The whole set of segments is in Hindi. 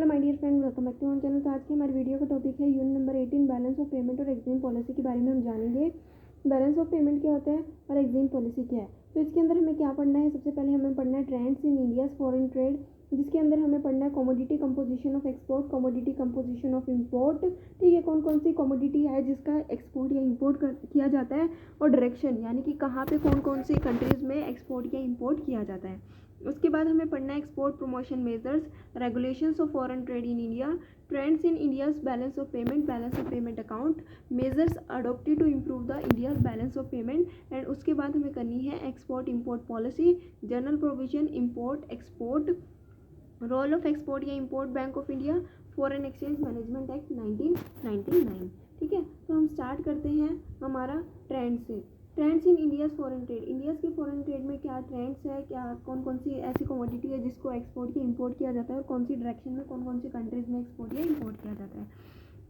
Hello my dear friend, welcome back to our channel. तो आज की हमारी वीडियो का टॉपिक है unit number 18 balance of payment और एग्जिम पॉलिसी के बारे में हम जानेंगे। बैलेंस ऑफ पेमेंट क्या होता है और एग्जिम पॉलिसी क्या है। तो इसके अंदर हमें क्या पढ़ना है, सबसे पहले हमें पढ़ना है trends in India's foreign trade, जिसके अंदर हमें पढ़ना है commodity composition of export, commodity composition of import. ठीक है, कौन कौन सी कमोडिटी है जिसका एक्सपोर्ट या इंपोर्ट किया जाता है, और डायरेक्शन यानी कि कहाँ पे कौन कौन सी कंट्रीज़ में एक्सपोर्ट या इंपोर्ट किया जाता है। उसके बाद हमें पढ़ना है export promotion measures, regulations of foreign trade in India, trends in India's balance of payment account, measures adopted to improve the India's balance of payment. And उसके बाद हमें करनी है export import policy, general provision, import export, role of export या import bank of India, foreign exchange management act 1999। ठीक है, तो हम स्टार्ट करते हैं हमारा ट्रेंड से। Trends in India's foreign trade, India's के फॉरेन ट्रेड में क्या ट्रेंड्स है, क्या कौन कौन सी ऐसी कमोडिटी है जिसको एक्सपोर्ट या इंपोर्ट किया जाता है, और कौन सी डायरेक्शन में कौन कौन सी कंट्रीज़ में एक्सपोर्ट या इंपोर्ट किया जाता है।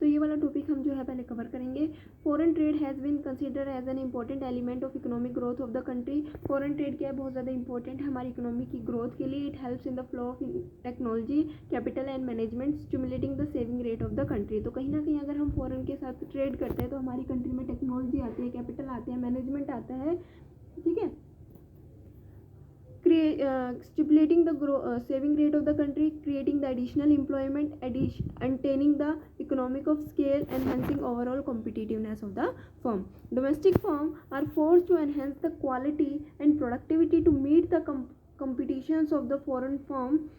तो ये वाला टॉपिक हम जो है पहले कवर करेंगे। Foreign trade has been considered as an important element of economic growth of the country. Foreign trade क्या है, बहुत ज़्यादा इंपॉर्टेंट है हमारी इकोनॉमी की ग्रोथ के लिए। It helps in the flow of technology, capital and management, stimulating the saving rate of the country. तो कहीं ना कहीं अगर हम फॉरेन के साथ ट्रेड करते हैं तो हमारी कंट्री में टेक्नोलॉजी आती है, कैपिटल आते हैं, मैनेजमेंट आता है। ठीक है, stimulating the saving rate of the country, creating the additional employment, attaining the economic of scale, enhancing overall competitiveness of the firm. Domestic firms are forced to enhance the quality and productivity to meet the competitions of the foreign firm.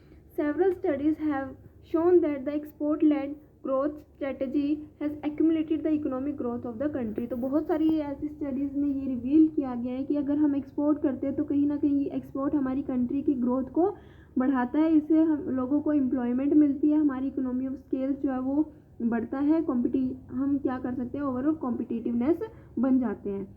Several studies have shown that the export-led growth strategy has accumulated the economic growth of the country. तो बहुत सारी ऐसी स्टडीज़ में ये रिवील किया गया है कि अगर हम एक्सपोर्ट करते हैं तो कहीं ना कहीं एक्सपोर्ट हमारी कंट्री की ग्रोथ को बढ़ाता है। इससे हम लोगों को एम्प्लॉयमेंट मिलती है, हमारी इकोनॉमी ऑफ स्केल जो है वो बढ़ता है, हम क्या कर सकते हैं, ओवरऑल कॉम्पिटिटिवनेस बन जाते हैं।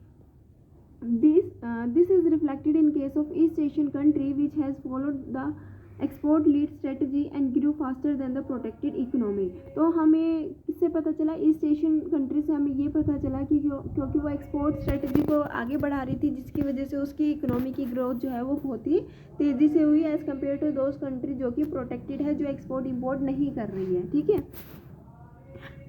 This is reflected in case of east Asian country which has followed the export lead strategy and Guru faster than the protected economy. तो हमें किससे पता चला, ईस्ट एशियन कंट्री से हमें ये पता चला कि क्योंकि वो एक्सपोर्ट स्ट्रेटजी को आगे बढ़ा रही थी, जिसकी वजह से उसकी इकोनॉमी की ग्रोथ जो है वो बहुत ही तेज़ी से हुई as compare to those country जो कि प्रोटेक्टेड है, जो एक्सपोर्ट इम्पोर्ट नहीं कर रही है। ठीक है,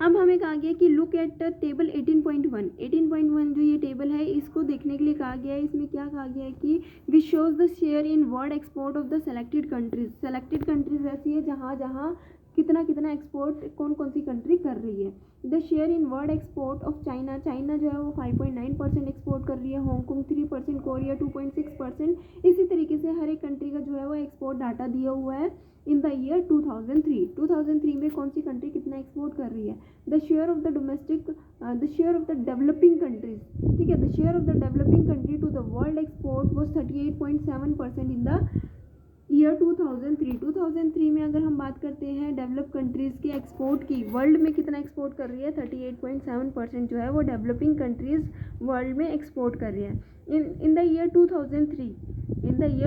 अब हमें कहा गया कि लुक एट टेबल 18.1 जो ये टेबल है इसको देखने के लिए कहा गया है। इसमें क्या कहा गया है कि विच shows the share in world export of the selected countries ऐसी है जहाँ कितना कितना एक्सपोर्ट कौन कौन सी कंट्री कर रही है। The share in world export of China जो है वो 5.9% एक्सपोर्ट कर रही है, हांगकॉन्ग 3%, कोरिया 2.6%। इसी तरीके से हर एक कंट्री का जो है वो एक्सपोर्ट डाटा दिया हुआ है। इन द ईयर 2003 में कौन सी कंट्री कितना एक्सपोर्ट कर रही है। The share of the developing countries, ठीक है, the share of the developing country to the world export was 38.7% in the year 2003 में। अगर हम बात करते हैं डेवलप कंट्रीज़ के एक्सपोर्ट की, वर्ल्ड में कितना एक्सपोर्ट कर रही है, 38.7% जो है वो डेवलपिंग कंट्रीज़ वर्ल्ड में एक्सपोर्ट कर रही है। इन द ईयर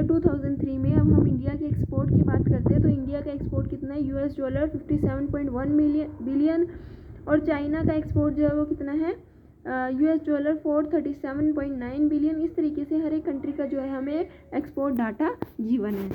2003 में अब हम इंडिया के एक्सपोर्ट की बात करते हैं तो इंडिया का एक्सपोर्ट कितना है, $57.1 बिलियन, और चाइना का एक्सपोर्ट जो है वो कितना है, $437.9 बिलियन। इस तरीके से हर एक कंट्री का जो है हमें एक्सपोर्ट डाटा जीवन है।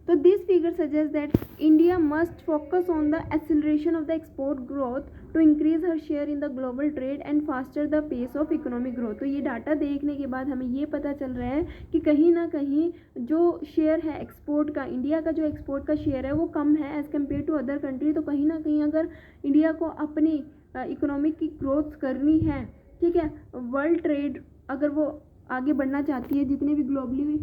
तो this figure suggest that India must focus on the acceleration of the export growth to increase her share in the global trade and faster the pace of economic growth. तो ये डाटा देखने के बाद हमें ये पता चल रहा है कि कहीं ना कहीं जो शेयर है एक्सपोर्ट का, इंडिया का जो एक्सपोर्ट का शेयर है वो कम है as compare to other country. तो कहीं ना कहीं अगर इंडिया को अपनी इकोनॉमिक की ग्रोथ करनी है, ठीक है, वर्ल्ड ट्रेड अगर वो आगे बढ़ना चाहती है, जितने भी ग्लोबली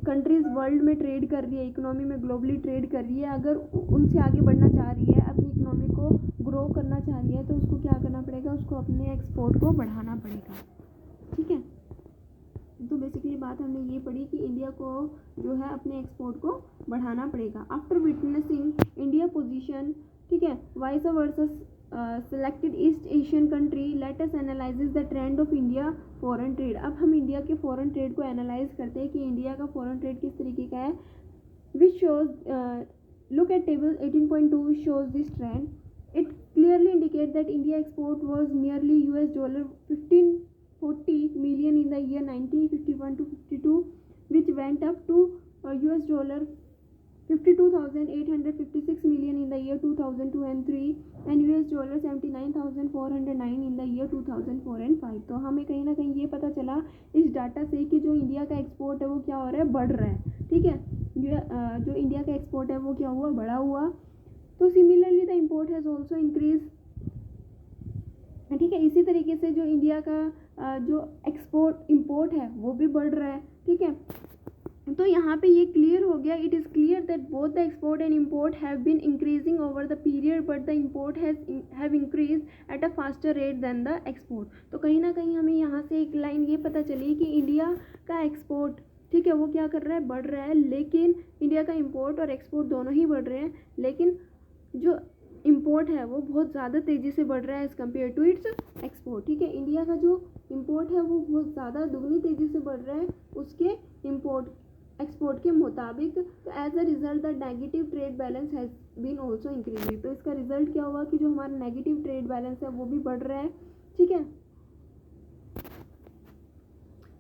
कंट्रीज़ वर्ल्ड में ट्रेड कर रही है, इकोनॉमी में ग्लोबली ट्रेड कर रही है, अगर उनसे आगे बढ़ना चाह रही है, अपनी इकोनॉमी को ग्रो करना चाह रही है, तो उसको क्या करना पड़ेगा, उसको अपने एक्सपोर्ट को बढ़ाना पड़ेगा। ठीक है, तो बेसिकली बात हमने ये पढ़ी कि इंडिया को जो है अपने एक्सपोर्ट को बढ़ाना पड़ेगा। आफ्टर विटनेसिंग इंडिया पोजीशन, ठीक है, vice versus selected East Asian country, let us analyze the trend of India foreign trade। अब हम इंडिया के फॉरेन ट्रेड को एनालाइज करते हैं कि इंडिया का फॉरेन ट्रेड किस तरीके का है। Which shows look at table 18.2 shows this trend. It clearly indicates that India export was nearly $1540 million in the year 1951 to 52, which went up to $52,000 $1,856 million in the year 2002 and 3 and $79,409 in the year 2004 and 5। तो हमें कहीं ना कहीं ये पता चला इस डाटा से कि जो इंडिया का एक्सपोर्ट है वो क्या हो रहा है, बढ़ रहा है। ठीक है, जो इंडिया का एक्सपोर्ट है वो क्या हुआ, बढ़ा हुआ। तो similarly the import has also increase. ठीक है, इसी तरीके से जो इंडिया का जो एक्सपोर्ट इम्पोर्ट है वो भी बढ़ रहा है। ठीक है, तो यहाँ पे ये क्लियर हो गया, it is clear that both the export and import have been increasing over the period but the import have increase at a faster rate than the export. तो कहीं ना कहीं हमें यहाँ से एक लाइन ये पता चली कि इंडिया का एक्सपोर्ट, ठीक है, वो क्या कर रहा है, बढ़ रहा है, लेकिन इंडिया का इम्पोर्ट और एक्सपोर्ट दोनों ही बढ़ रहे हैं, लेकिन जो इम्पोर्ट है वो बहुत ज़्यादा तेज़ी से बढ़ रहा है as compare to its export. ठीक है, इंडिया का जो इम्पोर्ट है वो बहुत ज़्यादा दुगनी तेज़ी से बढ़ रहा है उसके एक्सपोर्ट के मुताबिक। तो as a result the negative trade balance has been also increasing. तो इसका रिजल्ट क्या हुआ कि जो हमारा नेगेटिव ट्रेड बैलेंस है वो भी बढ़ रहा है। ठीक है,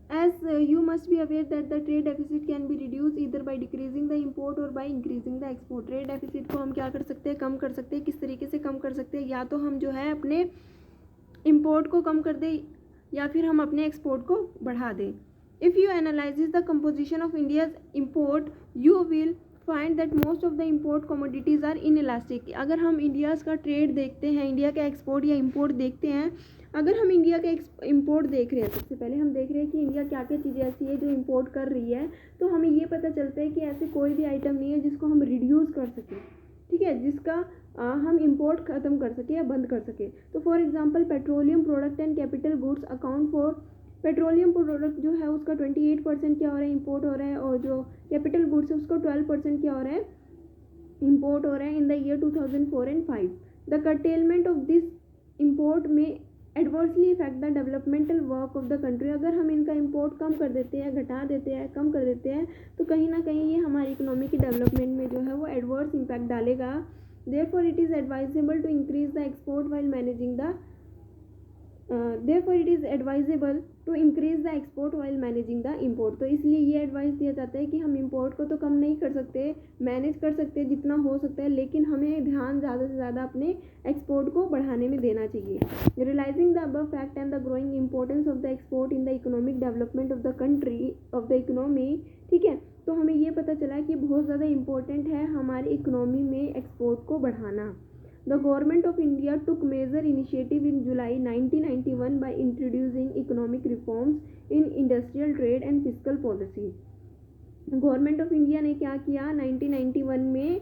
as you must be aware that the trade deficit can be reduced either by decreasing the import or by increasing the export। Trade deficit को हम क्या कर सकते हैं, कम कर सकते हैं। किस तरीके से कम कर सकते हैं, या तो हम जो है अपने इम्पोर्ट को कम कर दें या फिर हम अपने एक्सपोर्ट को बढ़ा दें। If you analyse the composition of India's import you will find that most of the import commodities are inelastic. अगर हम इंडियाज़ का ट्रेड देखते हैं, इंडिया का एक्सपोर्ट या इम्पोर्ट देखते हैं, अगर हम इंडिया का इम्पोर्ट देख रहे हैं, सबसे पहले हम देख रहे हैं कि इंडिया क्या क्या चीज़ें ऐसी है जो इम्पोर्ट कर रही है, तो हमें ये पता चलता है कि ऐसे कोई भी आइटम नहीं है जिसको हम रिड्यूस कर सकें। ठीक है, जिसका हम इम्पोर्ट ख़त्म कर सके या बंद कर सके। तो for example petroleum product and capital goods account for, petroleum product जो है उसका 28% क्या हो रहा है, इम्पोर्ट हो रहा है, और जो कैपिटल गुड्स है उसको 12% क्या हो रहा है, इम्पोर्ट हो रहा है in the year 2004 and 5। The curtailment of this import में adversely effect the developmental work of the country. अगर हम इनका इम्पोर्ट कम कर देते हैं, घटा देते हैं, कम कर देते हैं, तो कहीं ना कहीं ये हमारी इकोनॉमी की डेवलपमेंट में जो है वो एडवर्स इम्पैक्ट डालेगा। Therefore it is advisable to increase the export while managing the therefore it is advisable to increase the export while managing the import. तो इसलिए ये एडवाइस दिया जाता है कि हम इम्पोर्ट को तो कम नहीं कर सकते, मैनेज कर सकते हैं जितना हो सकता है, लेकिन हमें ध्यान ज़्यादा से ज़्यादा अपने एक्सपोर्ट को बढ़ाने में देना चाहिए। Realising the above fact and the growing importance of the export in the economic development of the country of the economy. ठीक है, तो हमें ये पता चला कि बहुत ज़्यादा इम्पोर्टेंट है हमारी इकोनॉमी में एक्सपोर्ट को बढ़ाना। The government of India took major initiative in July 1991 by introducing economic reforms in industrial trade and fiscal policy। Government of India ने क्या किया, 1991 में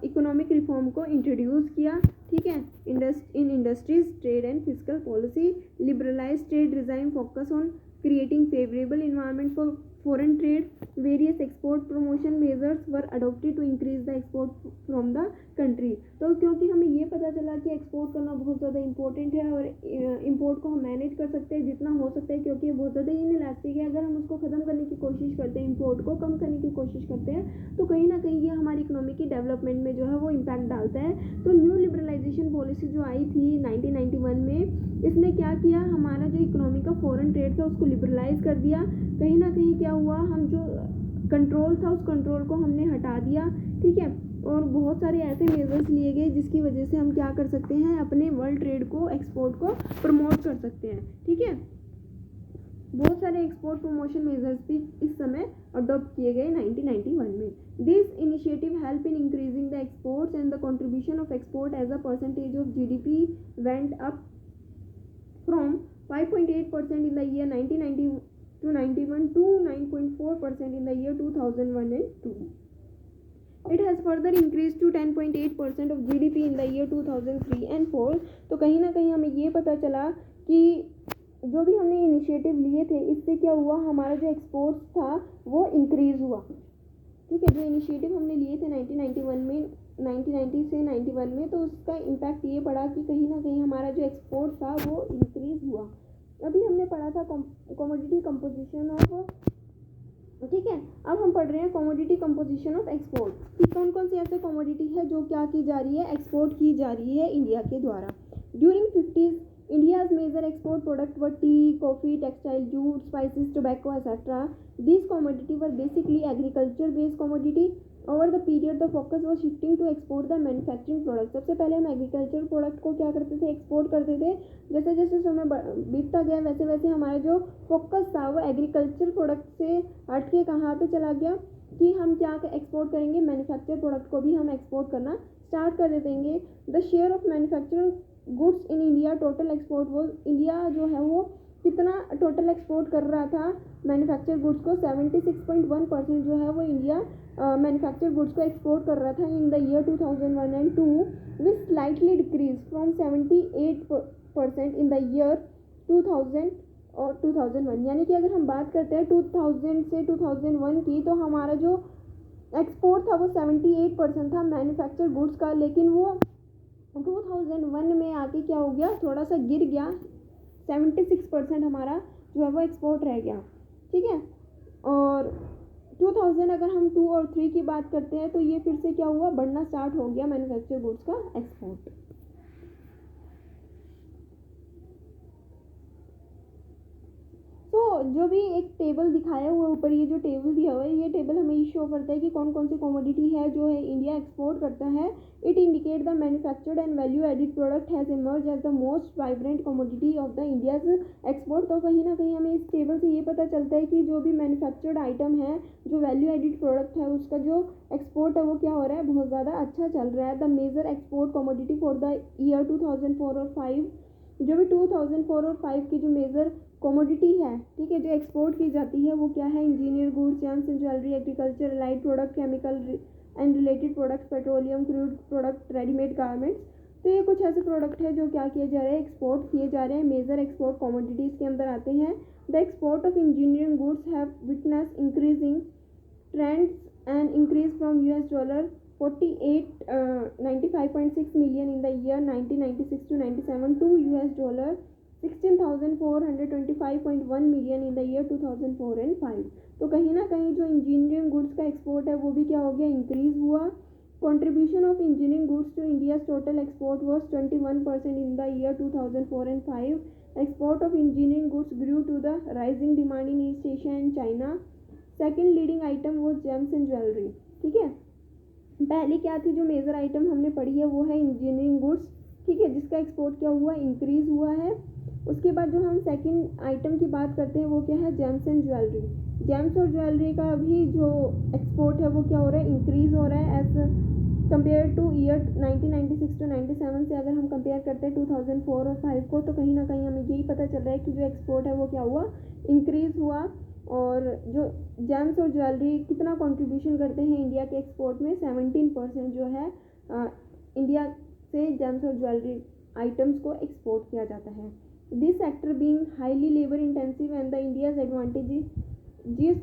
इकोनॉमिक रिफॉर्म को इंट्रोड्यूस किया। ठीक है, in industries trade and physical policy, liberalise trade regime, focus on creating favorable environment for foreign trade, various export promotion measures were adopted to increase the export from the country। तो क्योंकि हमें ये पता चला कि एक्सपोर्ट करना बहुत ज़्यादा इंपॉर्टेंट है और इंपोर्ट को हम मैनेज कर सकते हैं जितना हो सकता है, क्योंकि ये बहुत ज़्यादा इनइलास्टिक है। अगर हम उसको ख़त्म करने की कोशिश करते हैं, इंपोर्ट को कम करने की कोशिश करते हैं, तो कहीं ना कहीं ये हमारी इकोनॉमी की डेवलपमेंट में जो है वो इम्पैक्ट डालता है। तो न्यू लिबरलाइजेशन पॉलिसी जो आई थी 1991 में, इसने क्या किया, हमारा जो इकोनॉमी का फॉरेन ट्रेड था उसको लिबरलाइज कर दिया। कहीं ना कहीं क्या हुआ, हम जो कंट्रोल था उस कंट्रोल को हमने हटा दिया। ठीक है, और बहुत सारे ऐसे मेजर्स लिए गए जिसकी वजह से हम क्या कर सकते हैं, अपने वर्ल्ड ट्रेड को, एक्सपोर्ट को प्रमोट कर सकते हैं। ठीक है, बहुत सारे एक्सपोर्ट प्रमोशन मेजर्स भी इस समय अडॉप्ट किए गए 1991 में। This initiative help in increasing the exports and the contribution of export as a percentage of GDP went up from 5.8% in the year 1990 to 91 to 9.4% in the year 2001 and 2. It has further increased to 10.8% of GDP in the year 2003 and 4। तो कहीं ना कहीं हमें ये पता चला कि जो भी हमने इनिशिएटिव लिए थे इससे क्या हुआ, हमारा जो एक्सपोर्ट था वो इंक्रीज़ हुआ। ठीक है, जो इनिशिएटिव हमने लिए थे 1991 में, 1990 से 91 में, तो उसका इम्पैक्ट ये पड़ा कि कहीं ना कहीं हमारा जो एक्सपोर्ट था वो इंक्रीज़ हुआ। अभी हमने पढ़ा था कमोडिटी कंपोजिशन ऑफ, ठीक है, अब हम पढ़ रहे हैं कमोडिटी कंपोजिशन ऑफ एक्सपोर्ट कि कौन कौन से ऐसे कमोडिटी है जो क्या की जा रही है, एक्सपोर्ट की जा रही है इंडिया के द्वारा। During 50s India's major export product were tea, coffee, textile, jute, spices, tobacco, etc. These commodities were basically agriculture-based commodity over the period the focus was shifting to export the manufacturing product. सबसे पहले हम एग्रीकल्चर प्रोडक्ट को क्या करते थे, एक्सपोर्ट करते थे। जैसे जैसे समय बीतता गया वैसे वैसे हमारा जो फोकस था वो एग्रीकल्चर प्रोडक्ट से हट के कहाँ पे चला गया कि हम क्या एक्सपोर्ट करेंगे, मैन्युफैक्चर प्रोडक्ट को भी हम एक्सपोर्ट करना स्टार्ट कर देंगे। The share of manufacturing goods in India total export वो, इंडिया जो है वो कितना टोटल एक्सपोर्ट कर रहा था मैन्युफैक्चर गुड्स को, 76.1% जो है वो इंडिया मैन्युफैक्चर गुड्स को एक्सपोर्ट कर रहा था इन the year 2001 and 2 which slightly decrease from 78% in the year 2000 और 2001। यानी कि अगर हम बात करते हैं 2000 से 2001 की, तो हमारा जो एक्सपोर्ट था वो 78% था मैन्युफैक्चर गुड्स का, लेकिन वो 2001 में आके क्या हो गया, थोड़ा सा गिर गया, 76% हमारा जो है वो एक्सपोर्ट रह गया। ठीक है, और 2000 अगर हम 2 और 3 की बात करते हैं तो ये फिर से क्या हुआ, बढ़ना स्टार्ट हो गया मैन्युफैक्चर गुड्स का एक्सपोर्ट। तो जो भी एक टेबल दिखाया हुआ ऊपर, ये जो टेबल दिया हुआ है, ये टेबल हमें शो करता है कि कौन कौन सी कमोडिटी है जो है इंडिया एक्सपोर्ट करता है। It indicate the manufactured and value added product has emerge as the most vibrant commodity of the India's export. तो कहीं ना कहीं हमें इस टेबल से ये पता चलता है कि जो भी मैन्युफैक्चर्ड आइटम है, जो वैल्यू एडिड प्रोडक्ट है, उसका जो एक्सपोर्ट है वो क्या हो रहा है, बहुत ज़्यादा अच्छा चल रहा है। The major export commodity for the year 2004 और 5, जो भी 2004 और 5 की जो मेजर कमोडिटी है, ठीक है, जो एक्सपोर्ट की जाती है वो क्या है, engineer goods, James and jewellery, agriculture, light product, chemical and related products, petroleum, crude product, readymade garments. तो ये कुछ ऐसे प्रोडक्ट है जो क्या किए जा रहे हैं, एक्सपोर्ट किए जा रहे हैं। मेजर एक्सपोर्ट कमोडिटीज़ के अंदर आते हैं। The export of engineering goods have witness increasing trends and increase from $48 95.6 million in the year 1996 to 97 to $16,425.1 million in the year 2004 and 5। तो कहीं ना कहीं जो इंजीनियरिंग गुड्स का एक्सपोर्ट है वो भी क्या हो गया, इंक्रीज हुआ। Contribution of engineering goods to India's total export was 21% in the year 2004 and 5। Export of engineering goods grew to the rising demand in East Asia and China. Second leading item वो जेम्स एंड ज्वेलरी। ठीक है, पहली क्या थी जो मेजर आइटम हमने पढ़ी है वो है इंजीनियरिंग गुड्स, ठीक है, जिसका एक्सपोर्ट क्या हुआ, इंक्रीज हुआ है। उसके बाद जो हम सेकंड आइटम की बात करते हैं वो क्या है, जेम्स एंड ज्वेलरी। जेम्स और ज्वेलरी का भी जो एक्सपोर्ट है वो क्या हो रहा है, इंक्रीज हो रहा है as compare to year 1996 to 97 से। अगर हम कंपेयर करते हैं 2004 और 5 को, तो कहीं ना कहीं हमें यही पता चल रहा है कि जो एक्सपोर्ट है वो क्या हुआ, इंक्रीज हुआ। और जो जेम्स और ज्वेलरी कितना कंट्रीब्यूशन करते हैं इंडिया के एक्सपोर्ट में, 17% जो है इंडिया से जेम्स और ज्वेलरी आइटम्स को एक्सपोर्ट किया जाता है। This sector being highly labour intensive and the India's advantages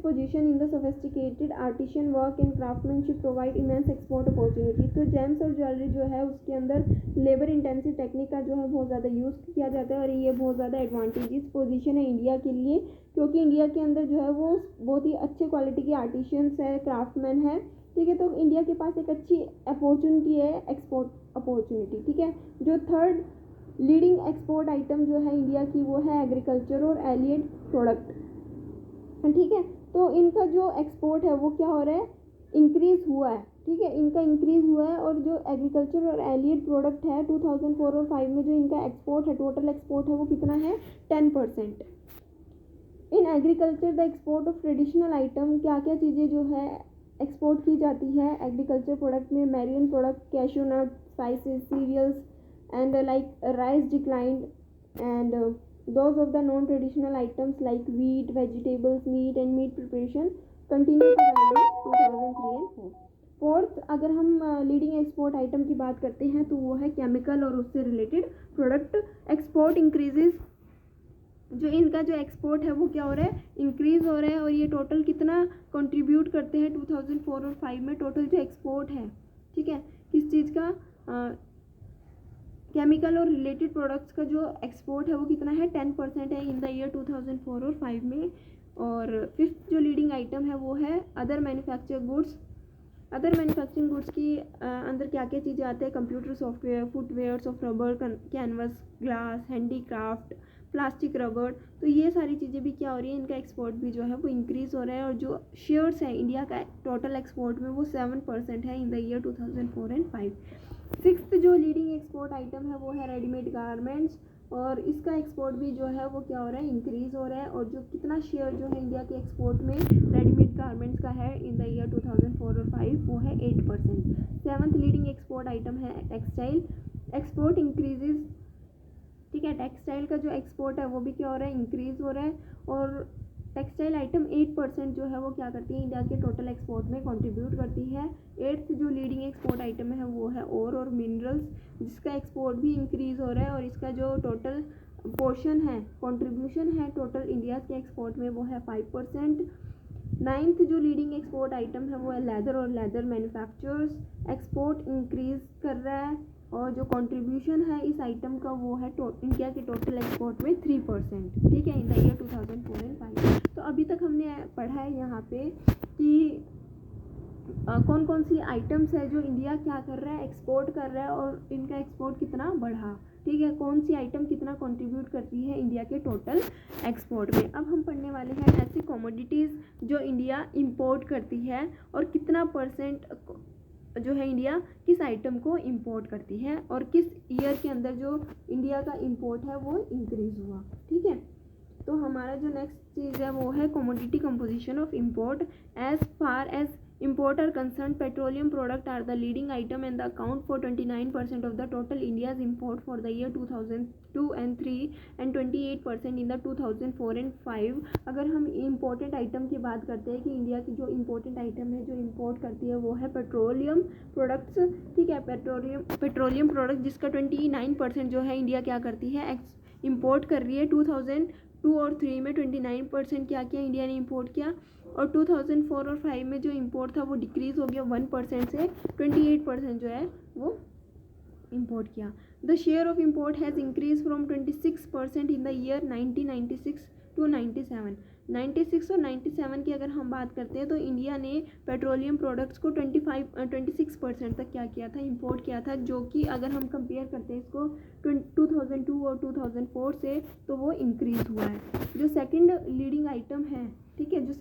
position in the sophisticated artisan work and craftsmanship provide immense export opportunity. तो जेम्स और ज्वेलरी जो है उसके अंदर लेबर इंटेंसिव टेक्निक का जो है बहुत ज़्यादा यूज़ किया जाता है, और ये बहुत ज़्यादा एडवांटेजेस पोजीशन है इंडिया के लिए, क्योंकि इंडिया के अंदर जो है वो बहुत ही अच्छे क्वालिटी के आर्टिशियंस है, क्राफ्टमैन है। ठीक है, तो इंडिया के पास एक अच्छी अपॉर्चुनिटी है, एक्सपोर्ट अपॉर्चुनिटी। ठीक है, जो थर्ड लीडिंग एक्सपोर्ट आइटम जो है इंडिया की वो है एग्रीकल्चर और एलियड प्रोडक्ट। ठीक है, तो इनका जो एक्सपोर्ट है वो क्या हो रहा है, इंक्रीज हुआ है। ठीक है, इनका इंक्रीज हुआ है। और जो एग्रीकल्चर और एलियड प्रोडक्ट है 2004 और 5 में जो इनका एक्सपोर्ट है, टोटल एक्सपोर्ट है वो कितना है, 10%। In agriculture the export of traditional item, क्या क्या चीज़ें जो है एक्सपोर्ट की जाती है एग्रीकल्चर प्रोडक्ट में, marine product, cashew nut, spices, cereals and like rice declined, and those of the non-traditional items like wheat, vegetables, meat and meat preparation continue to rise in 2003 and 4। Fourth, अगर हम लीडिंग एक्सपोर्ट आइटम की बात करते हैं तो वो है केमिकल और उससे रिलेटेड प्रोडक्ट। एक्सपोर्ट इंक्रीजेज, जो इनका जो एक्सपोर्ट है वो क्या हो रहा है, इंक्रीज हो रहा है। और ये टोटल कितना कंट्रीब्यूट करते हैं 2004 और 5 में, टोटल जो एक्सपोर्ट है, ठीक है, किस चीज़ का, केमिकल और रिलेटेड प्रोडक्ट्स का जो एक्सपोर्ट है वो कितना है, 10% है इन द ईयर 2004 और 5 में। और फिफ्थ जो लीडिंग आइटम है वो है other manufacture goods. Other manufacturing goods की अंदर क्या क्या चीज़ें आते हैं, computer software, footwears of rubber, canvas, glass, handicraft, plastic, रबड़, तो ये सारी चीज़ें भी क्या हो रही है, इनका एक्सपोर्ट भी जो है वो इंक्रीज़ हो रहा है। और जो शेयर्स है इंडिया का टोटल एक्सपोर्ट में वो 7% है in the year 2004 and 5। Sixth जो लीडिंग एक्सपोर्ट आइटम है वो है रेडीमेड गारमेंट्स, और इसका एक्सपोर्ट भी जो है वो क्या हो रहा है, इंक्रीज़ हो रहा है। और जो कितना शेयर जो है इंडिया के एक्सपोर्ट में रेडीमेड गारमेंट्स का है इन द ईयर 2004 और 5 वो है 8%। सेवन्थ लीडिंग एक्सपोर्ट आइटम है टेक्सटाइल, एक्सपोर्ट इंक्रीजेज, ठीक है। टेक्सटाइल का जो एक्सपोर्ट है वो भी क्या हो रहा है, इंक्रीज़ हो रहा है। और टेक्सटाइल आइटम 8% जो है वो क्या करती है, इंडिया के टोटल एक्सपोर्ट में कंट्रीब्यूट करती है। एट्थ जो लीडिंग एक्सपोर्ट आइटम है वो है ओर और मिनरल्स, जिसका एक्सपोर्ट भी इंक्रीज़ हो रहा है। और इसका जो टोटल पोर्शन है, कंट्रीब्यूशन है टोटल इंडिया के एक्सपोर्ट में वो है 5%। नाइन्थ जो लीडिंग एक्सपोर्ट आइटम है वो है लेदर और लेदर मैन्युफैक्चरर्स, एक्सपोर्ट इंक्रीज़ कर रहा है। और जो कंट्रीब्यूशन है इस आइटम का वो है इंडिया के टोटल एक्सपोर्ट में 3%, ठीक है, इन द ईयर 2004 एंड 5। तो अभी तक हमने पढ़ा है यहाँ पे कि कौन कौन सी आइटम्स है जो इंडिया क्या कर रहा है, एक्सपोर्ट कर रहा है, और इनका एक्सपोर्ट कितना बढ़ा, ठीक है, कौन सी आइटम कितना कंट्रीब्यूट करती है इंडिया के टोटल एक्सपोर्ट में। अब हम पढ़ने वाले हैं ऐसी कमोडिटीज़ जो इंडिया इंपोर्ट करती है और कितना परसेंट जो है इंडिया किस आइटम को इंपोर्ट करती है, और किस ईयर के अंदर जो इंडिया का इंपोर्ट है वो इंक्रीज़ हुआ, ठीक है। तो हमारा जो नेक्स्ट चीज़ है वो है commodity composition of import. As far as import are concerned, petroleum product are the leading item and the account for 29% of the total India's import for the year 2002 and 3 and 28% in the 2004 and 5। अगर हम इम्पोर्टेंट आइटम की बात करते हैं कि इंडिया की जो इम्पोर्टेंट आइटम है जो इम्पोर्ट करती है वो है पेट्रोलियम प्रोडक्ट्स, ठीक है, पेट्रोलियम प्रोडक्ट जिसका 29% जो है इंडिया क्या करती है, इम्पोर्ट कर रही है। 2002 और 3 में 29% क्या किया इंडिया ने इम्पोर्ट किया, और 2004 और 5 में जो इंपोर्ट था वो डिक्रीज़ हो गया 1% से 28% जो है वो इंपोर्ट किया। The share of import has increase from 26% in the year 1996 to 97। 96 और 97 की अगर हम बात करते हैं तो इंडिया ने पेट्रोलियम प्रोडक्ट्स को 26% तक क्या किया था, इंपोर्ट किया था, जो कि अगर हम कंपेयर करते हैं इसको 2002 और 2004 से तो वो इंक्रीज़ हुआ है। जो सेकंड लीडिंग आइटम है, ठीक है, जो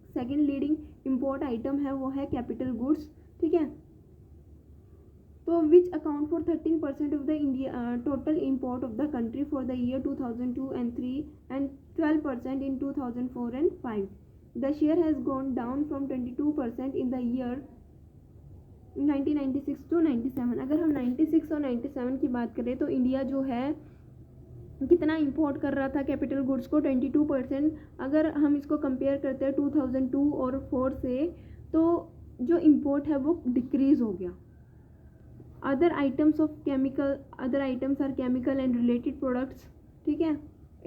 सेकंड लीडिंग इंपोर्ट आइटम है वो है कैपिटल गुड्स, ठीक है, तो which account for 13% of the India total import of the country for the year 2002 and 3 and 12% in 2004 and 5। The share has gone down from 22% in the year 1996 to 97। अगर हम 96 और 97 की बात करें तो इंडिया जो है कितना इंपोर्ट कर रहा था कैपिटल गुड्स को, 22%। अगर हम इसको कंपेयर करते हैं 2002 और 4 से तो जो इंपोर्ट है वो डिक्रीज़ हो गया। Other items are chemical and related products, ठीक है,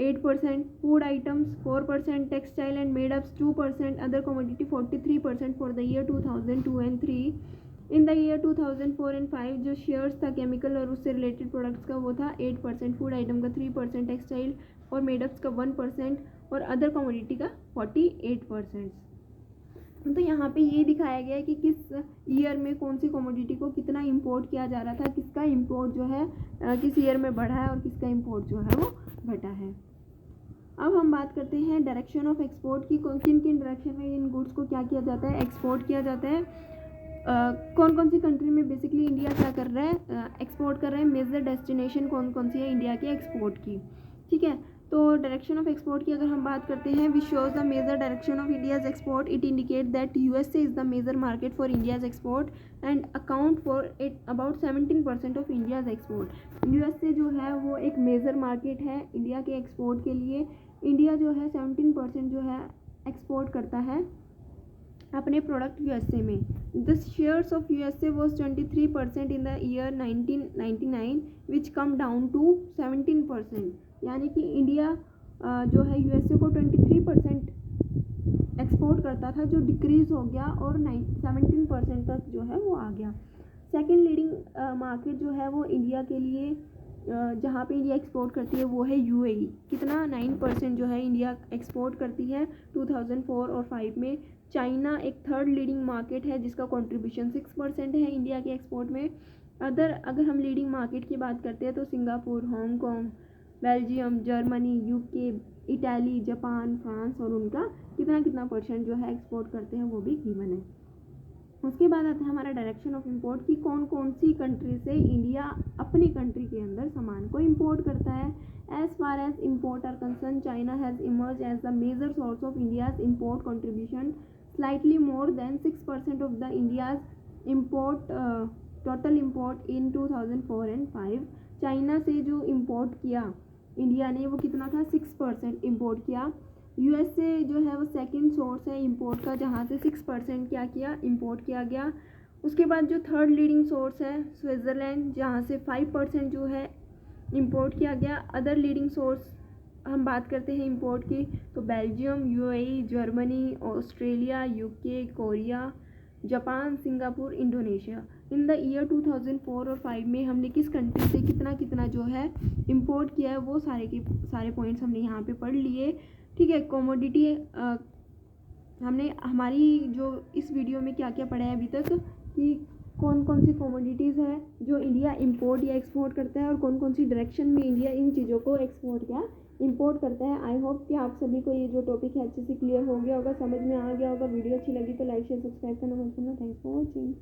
8%, food items 4%, textile and made ups 2%, other commodity 43% for the year 2002 and 3। In the year 2004 and 5 जो शेयर्स था केमिकल और उससे रिलेटेड प्रोडक्ट्स का वो था 8%, फूड आइटम का 3%, टेक्सटाइल और मेडअप्स का 1% और अदर कमोडिटी का 48%। तो यहाँ पे ये दिखाया गया है कि किस ईयर में कौन सी कमोडिटी को कितना इंपोर्ट किया जा रहा था, किसका इंपोर्ट जो है किस ईयर में बढ़ा है और किसका इंपोर्ट जो है वो घटा है। अब हम बात करते हैं डायरेक्शन ऑफ एक्सपोर्ट की, किन किन डायरेक्शन में इन गुड्स को क्या किया जाता है, एक्सपोर्ट किया जाता है। कौन कौन सी कंट्री में बेसिकली इंडिया क्या कर रहा है, एक्सपोर्ट कर रहा है। मेजर डेस्टिनेशन कौन कौन सी है इंडिया के एक्सपोर्ट की, ठीक है। तो डायरेक्शन ऑफ एक्सपोर्ट की अगर हम बात करते हैं, which shows the major direction of India's export, it indicate that USA is the major market for India's export and account for it about 17% of India's export. USA जो है वो एक मेजर मार्केट है इंडिया के एक्सपोर्ट के लिए। इंडिया जो है 17% जो है एक्सपोर्ट करता है अपने प्रोडक्ट यूएसए में। The shares of USA was 23% in the year 1999 which come down to 17%, यानी कि इंडिया जो है यूएसए को 23% एक्सपोर्ट करता था जो डिक्रीज़ हो गया और 17% तक जो है वो आ गया। सेकेंड लीडिंग मार्केट जो है वो इंडिया के लिए जहाँ पे इंडिया एक्सपोर्ट करती है वो है यूएई। कितना 9% जो है इंडिया एक्सपोर्ट करती है 2004 और 5 में। चाइना एक थर्ड लीडिंग मार्केट है जिसका कंट्रीब्यूशन 6% है इंडिया के एक्सपोर्ट में। अगर हम लीडिंग मार्केट की बात करते हैं तो Singapore, Hong Kong, Belgium, Germany, UK, Italy, Japan, France और उनका कितना कितना परसेंट जो है एक्सपोर्ट करते हैं वो भी गिवन है। उसके बाद आता है हमारा डायरेक्शन ऑफ इंपोर्ट कि कौन कौन सी कंट्री से इंडिया अपनी कंट्री के अंदर सामान को इंपोर्ट करता है। As far as import are concern, China has emerge as the major source of India's import contribution, slightly more than 6% of the India's import total import in 2004 and 5। China से जो इम्पोर्ट किया इंडिया ने वो कितना था, 6% इम्पोर्ट किया। यूएस से जो है वो सेकंड सोर्स है इंपोर्ट का, जहाँ से 6% क्या किया, इंपोर्ट किया गया। उसके बाद जो थर्ड लीडिंग सोर्स है स्विट्ज़रलैंड, जहाँ से 5% जो है इंपोर्ट किया गया। अदर लीडिंग सोर्स हम बात करते हैं इंपोर्ट की तो Belgium, UAE, Germany, Australia, UK, Korea, Japan, Singapore, Indonesia. In the year 2004 और 5 में हमने किस कंट्री से कितना कितना जो है इंपोर्ट किया है वो सारे के सारे पॉइंट्स हमने यहाँ पे पढ़ लिए। ठीक है, कमोडिटी हमने हमारी जो इस वीडियो में क्या क्या पढ़ा है अभी तक कि कौन कौन सी कमोडिटीज़ है जो इंडिया इंपोर्ट या एक्सपोर्ट करता है और कौन कौन सी डायरेक्शन में इंडिया इन चीज़ों को एक्सपोर्ट या इंपोर्ट करता है। आई होप कि आप सभी को ये जो टॉपिक है अच्छे से क्लियर हो गया होगा, समझ में आ गया होगा। वीडियो अच्छी लगी तो लाइक शेयर सब्सक्राइब करना मत भूलना। Thanks for watching.